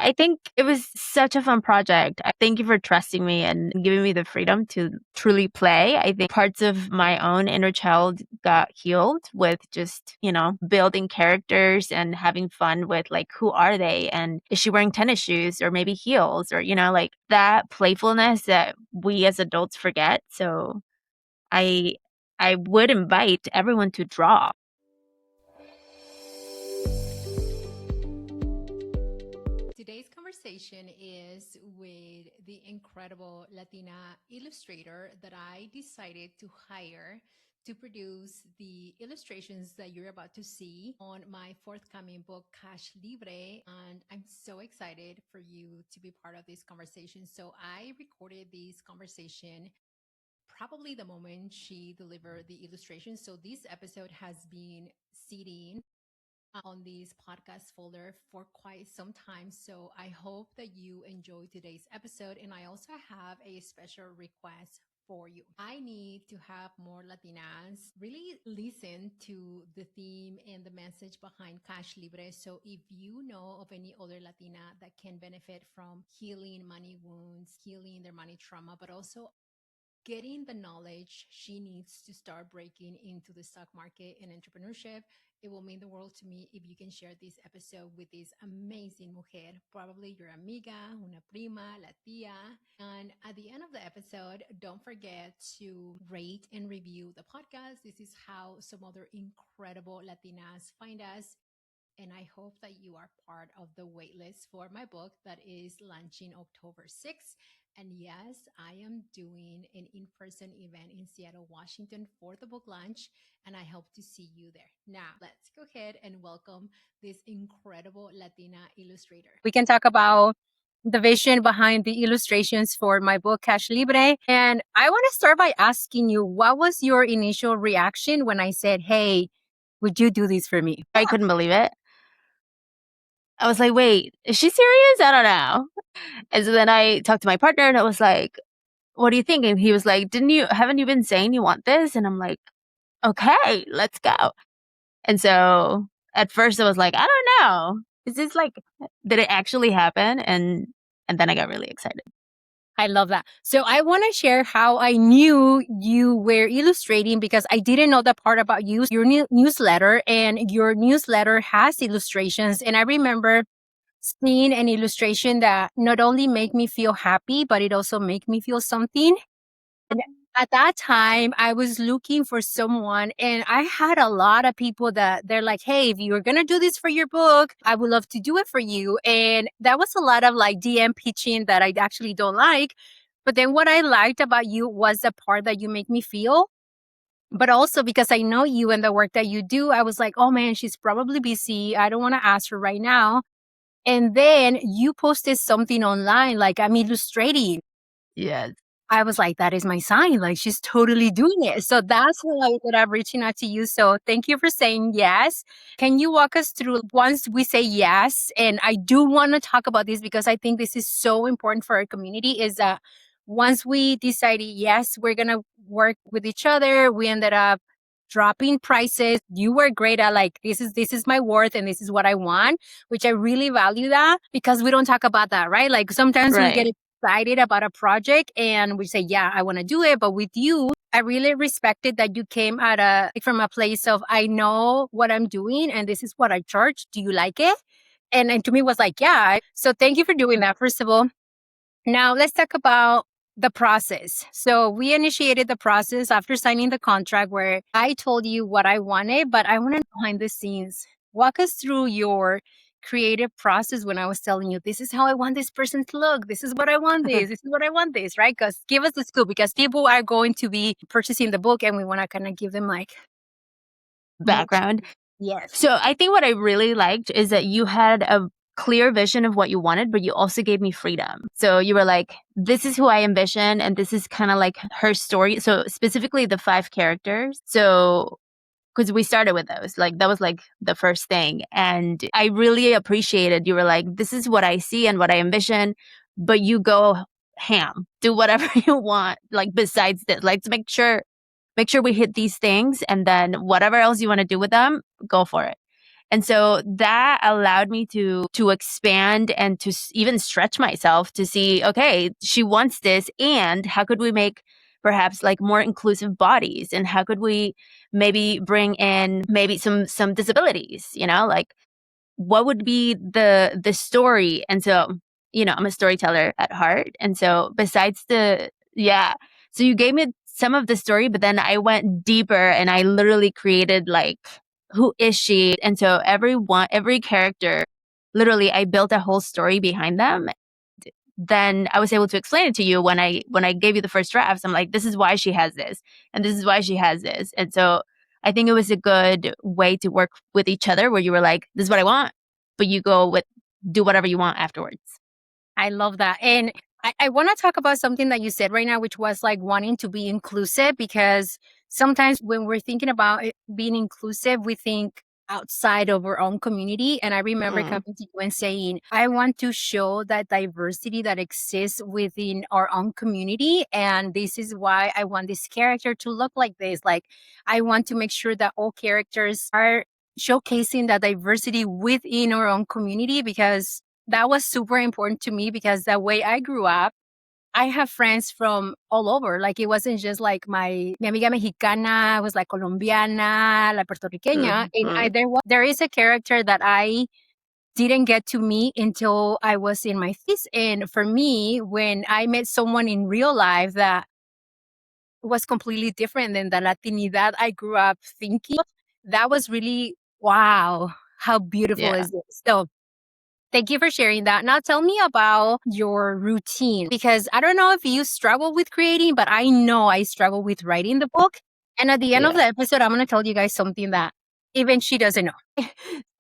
I think it was such a fun project. Thank you for trusting me and giving me the freedom to truly play. I think parts of my own inner child got healed with just, building characters and having fun with like, who are they? And is she wearing tennis shoes or maybe heels or, like that playfulness that we as adults forget. So I would invite everyone to draw. Today's conversation is with the incredible Latina illustrator that I decided to hire to produce the illustrations that you're about to see on my forthcoming book, Cash Libre. And I'm so excited for you to be part of this conversation. So I recorded this conversation probably the moment she delivered the illustration. So this episode has been sitting on this podcast folder for quite some time. So I hope that you enjoy today's episode. And I also have a special request for you. I need to have more Latinas really listen to the theme and the message behind Cash Libre. So if you know of any other Latina that can benefit from healing money wounds, healing their money trauma, but also getting the knowledge she needs to start breaking into the stock market and entrepreneurship, it will mean the world to me if you can share this episode with this amazing mujer, probably your amiga, una prima, la tía. And at the end of the episode, don't forget to rate and review the podcast. This is how some other incredible Latinas find us. And I hope that you are part of the waitlist for my book that is launching October 6th. And yes, I am doing an in-person event in Seattle, Washington for the book launch, and I hope to see you there. Now, let's go ahead and welcome this incredible Latina illustrator. We can talk about the vision behind the illustrations for my book, Cash Libre. And I want to start by asking you, what was your initial reaction when I said, hey, would you do this for me? I couldn't believe it. I was like, wait, is she serious? I don't know. And so then I talked to my partner and I was like, what do you think? And he was like, haven't you been saying you want this? And I'm like, okay, let's go. And so at first I was like, I don't know. Is this like, did it actually happen? And then I got really excited. I love that. So I want to share how I knew you were illustrating because I didn't know that part about you, your newsletter, and your newsletter has illustrations. And I remember seeing an illustration that not only made me feel happy, but it also made me feel something. And at that time, I was looking for someone, and I had a lot of people that they're like, hey, if you're going to do this for your book, I would love to do it for you. And that was a lot of like DM pitching that I actually don't like. But then what I liked about you was the part that you make me feel. But also because I know you and the work that you do, I was like, oh man, she's probably busy. I don't want to ask her right now. And then you posted something online, like I'm illustrating. Yes. I was like, that is my sign. Like she's totally doing it. So that's why that I'm reaching out to you. So thank you for saying yes. Can you walk us through once we say yes? And I do want to talk about this because I think this is so important for our community is that once we decided, yes, we're going to work with each other, we ended up dropping prices. You were great at like, this is my worth and this is what I want, which I really value that because we don't talk about that, right? Like sometimes we get excited about a project and we say, yeah, I want to do it. But with you, I really respected that you came from a place of, I know what I'm doing and this is what I charge. Do you like it? And to me was like, yeah. So thank you for doing that, first of all. Now let's talk about the process. So we initiated the process after signing the contract where I told you what I wanted, but I want to know behind the scenes. Walk us through your creative process when I was telling you, this is how I want this person to look. This is what I want this. This is what I want this, right? Because give us the scoop because people are going to be purchasing the book and we want to kind of give them like background. Yes. So I think what I really liked is that you had a clear vision of what you wanted, but you also gave me freedom. So you were like, this is who I envision, and this is kind of like her story. So specifically the 5 characters. So because we started with those, like that was like the first thing. And I really appreciated, you were like, this is what I see and what I envision, but you go ham, do whatever you want, like besides this, like to make sure we hit these things, and then whatever else you want to do with them, go for it. And so that allowed me to expand and to even stretch myself to see, okay, she wants this, and how could we make perhaps like more inclusive bodies, and how could we maybe bring in maybe some disabilities, like what would be the story. And so, I'm a storyteller at heart, and so besides the yeah, so you gave me some of the story, but then I went deeper and I literally created like, who is she? And so every character, literally I built a whole story behind them. Then I was able to explain it to you when I gave you the first drafts. I'm like, this is why she has this, and this is why she has this. And so I think it was a good way to work with each other, where you were like, this is what I want, but you do whatever you want afterwards. I love that. And I want to talk about something that you said right now, which was like wanting to be inclusive, because sometimes when we're thinking about being inclusive, we think outside of our own community. And I remember coming to you and saying, I want to show that diversity that exists within our own community. And this is why I want this character to look like this. Like, I want to make sure that all characters are showcasing that diversity within our own community, because that was super important to me, because the way I grew up, I have friends from all over. Like, it wasn't just like mi amiga mexicana was like colombiana, la puertorriqueña. And there is a character that I didn't get to meet until I was in my thesis. And for me, when I met someone in real life that was completely different than the Latinidad I grew up thinking, that was really, wow, how beautiful is this? So thank you for sharing that. Now tell me about your routine, because I don't know if you struggle with creating, but I know I struggle with writing the book. And at the end of the episode, I'm going to tell you guys something that even she doesn't know.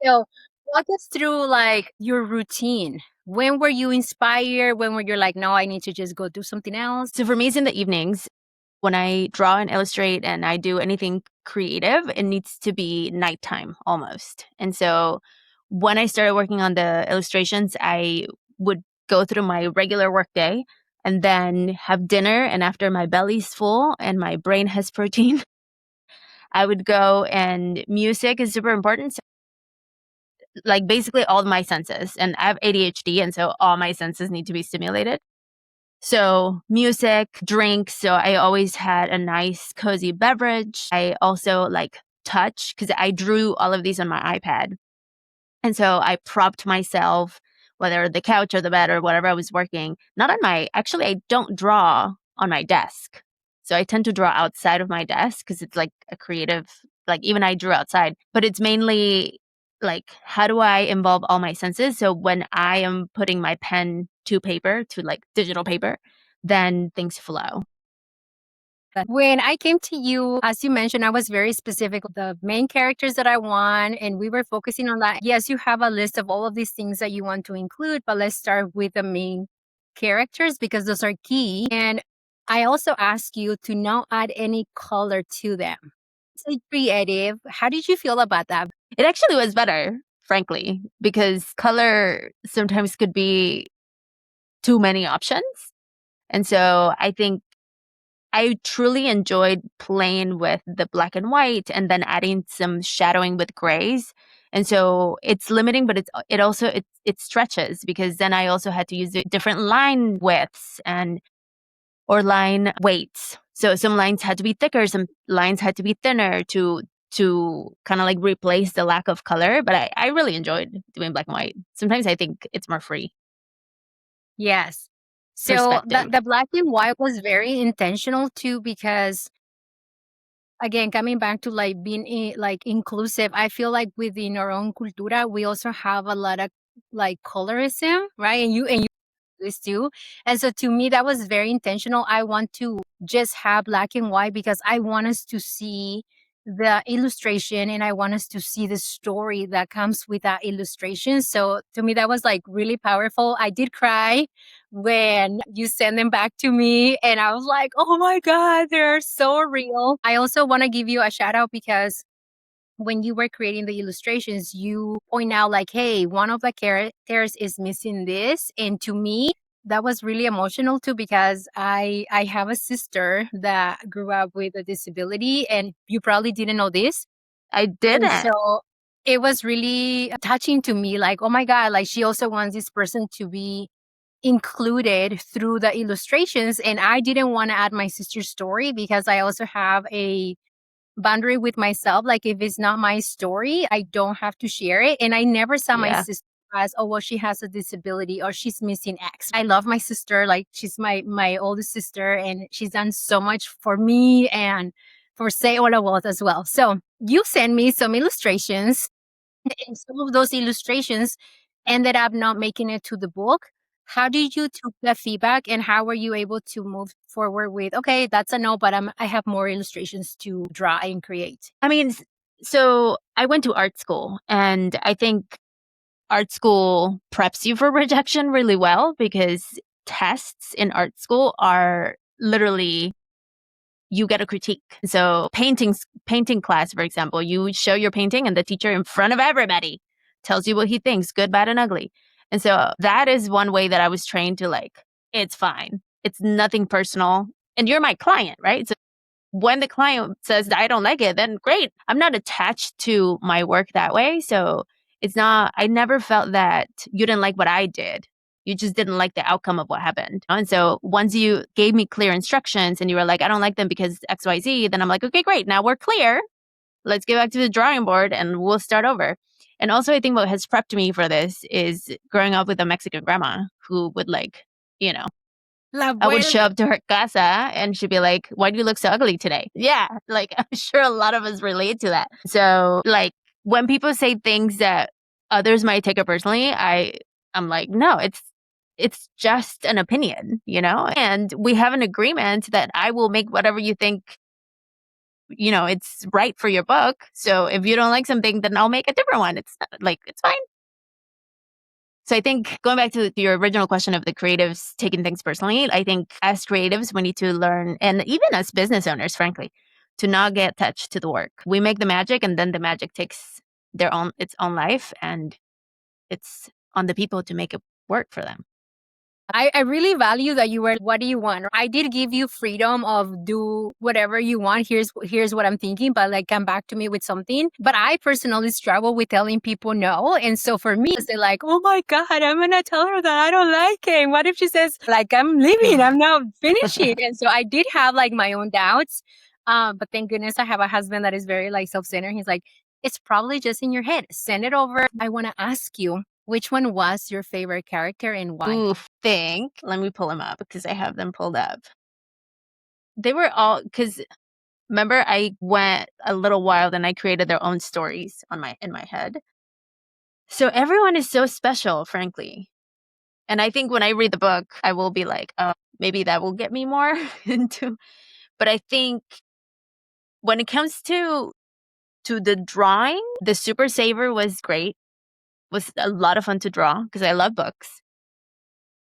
So walk us through like your routine. When were you inspired? When were you like, no, I need to just go do something else? So for me, it's in the evenings. When I draw and illustrate and I do anything creative, it needs to be nighttime almost. And so when I started working on the illustrations, I would go through my regular work day and then have dinner. And after my belly's full and my brain has protein, I would go, and music is super important. So, like basically all my senses. And I have ADHD, and so all my senses need to be stimulated. So music, drinks. So I always had a nice cozy beverage. I also like touch, because I drew all of these on my iPad. And so I propped myself, whether the couch or the bed or whatever I was working, not on actually, I don't draw on my desk. So I tend to draw outside of my desk because it's like a creative, like even I drew outside, but it's mainly like, how do I involve all my senses? So when I am putting my pen to paper, to like digital paper, then things flow. When I came to you, as you mentioned, I was very specific with the main characters that I want, and we were focusing on that. Yes, you have a list of all of these things that you want to include, but let's start with the main characters, because those are key. And I also ask you to not add any color to them. So creative. How did you feel about that? It actually was better, frankly, because color sometimes could be too many options. And so I think I truly enjoyed playing with the black and white and then adding some shadowing with grays. And so it's limiting, but it also it stretches, because then I also had to use different line widths or line weights. So some lines had to be thicker, some lines had to be thinner to kind of like replace the lack of color. But I really enjoyed doing black and white. Sometimes I think it's more free. Yes. So Perspective. the black and white was very intentional too, because again, coming back to like being like inclusive, I feel like within our own cultura, we also have a lot of like colorism, right? And you this too. And so to me, that was very intentional. I want to just have black and white because I want us to see the illustration and I want us to see the story that comes with that illustration. So to me, that was like really powerful. I did cry when you send them back to me, and I was like, oh my God, they're so real. I also want to give you a shout out because when you were creating the illustrations, you point out like, hey, one of the characters is missing this. And to me, that was really emotional too, because I have a sister that grew up with a disability, and you probably didn't know this. I And didn't. so it was really touching to me. Like, oh my God, like she also wants this person to be included through the illustrations. And I didn't want to add my sister's story because I also have a boundary with myself. Like, if it's not my story, I don't have to share it. And I never saw my Yeah. sister as, oh, well, she has a disability or she's missing X. I love my sister. Like, she's my oldest sister, and she's done so much for me and for Say Hola World as well. So you sent me some illustrations, and some of those illustrations ended up not making it to the book. How did you take that feedback, and how were you able to move forward with, okay, that's a no, but I have more illustrations to draw and create? I mean, so I went to art school, and I think art school preps you for rejection really well, because tests in art school are literally, you get a critique. So painting class, for example, you show your painting and the teacher in front of everybody tells you what he thinks, good, bad, and ugly. And so that is one way that I was trained to, like, it's fine. It's nothing personal. And you're my client, right? So when the client says I don't like it, then great. I'm not attached to my work that way. So it's not, I never felt that you didn't like what I did. You just didn't like the outcome of what happened. And so once you gave me clear instructions and you were like, I don't like them because XYZ, then I'm like, okay, great. Now we're clear. Let's get back to the drawing board and we'll start over. And also, I think what has prepped me for this is growing up with a Mexican grandma who would, like, you know, La I would abuela. show up to her casa and she'd be like, why do you look so ugly today? Yeah, like, I'm sure a lot of us relate to that. So, like, when people say things that others might take it personally, I'm like, no, it's just an opinion, you know? And we have an agreement that I will make whatever you think, you know, it's right for your book. So if you don't like something, then I'll make a different one. It's not, like, it's fine. So I think going back to your original question of the creatives taking things personally, I think as creatives, we need to learn, and even as business owners, frankly, to not get attached to the work. We make the magic, and then the magic takes its own life, and it's on the people to make it work for them. I really value that you were, what do you want? I did give you freedom of do whatever you want. Here's what I'm thinking, but like come back to me with something. But I personally struggle with telling people no. And so for me, they're like, oh my God, I'm gonna tell her that I don't like it. What if she says, like, I'm leaving, I'm not finishing? And so I did have like my own doubts. But thank goodness I have a husband that is very like self-centered. He's like, it's probably just in your head. Send it over. I want to ask you, which one was your favorite character and why? Oof, think. Let me pull them up because I have them pulled up. They were all, because remember, I went a little wild and I created their own stories in my head. So everyone is so special, frankly. And I think when I read the book, I will be like, oh, maybe that will get me more into. But I think when it comes to the drawing, the Super Saver was great. Was a lot of fun to draw because I love books.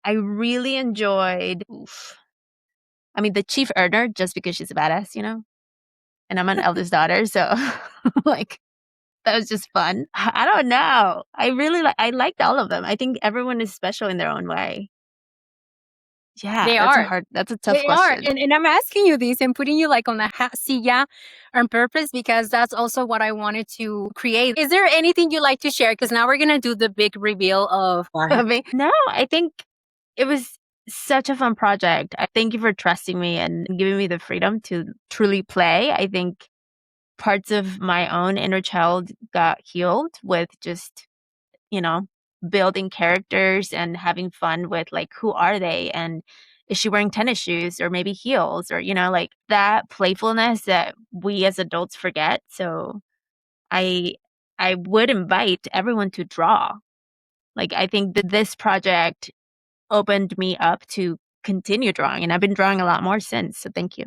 I really enjoyed, I mean, the chief earner, just because she's a badass, you know? And I'm an eldest daughter, so like, that was just fun. I don't know. I liked all of them. I think everyone is special in their own way. Yeah, They are. that's a tough They are. question. And I'm asking you this and putting you like on the hot seat, yeah, on purpose, because that's also what I wanted to create. Is there anything you like to share? Because now we're going to do the big reveal of. No, I think it was such a fun project. Thank you for trusting me and giving me the freedom to truly play. I think parts of my own inner child got healed with just, you know, building characters and having fun with, like, who are they? And is she wearing tennis shoes or maybe heels, or, you know, like that playfulness that we as adults forget. So I would invite everyone to draw. Like, I think that this project opened me up to continue drawing, and I've been drawing a lot more since. So thank you.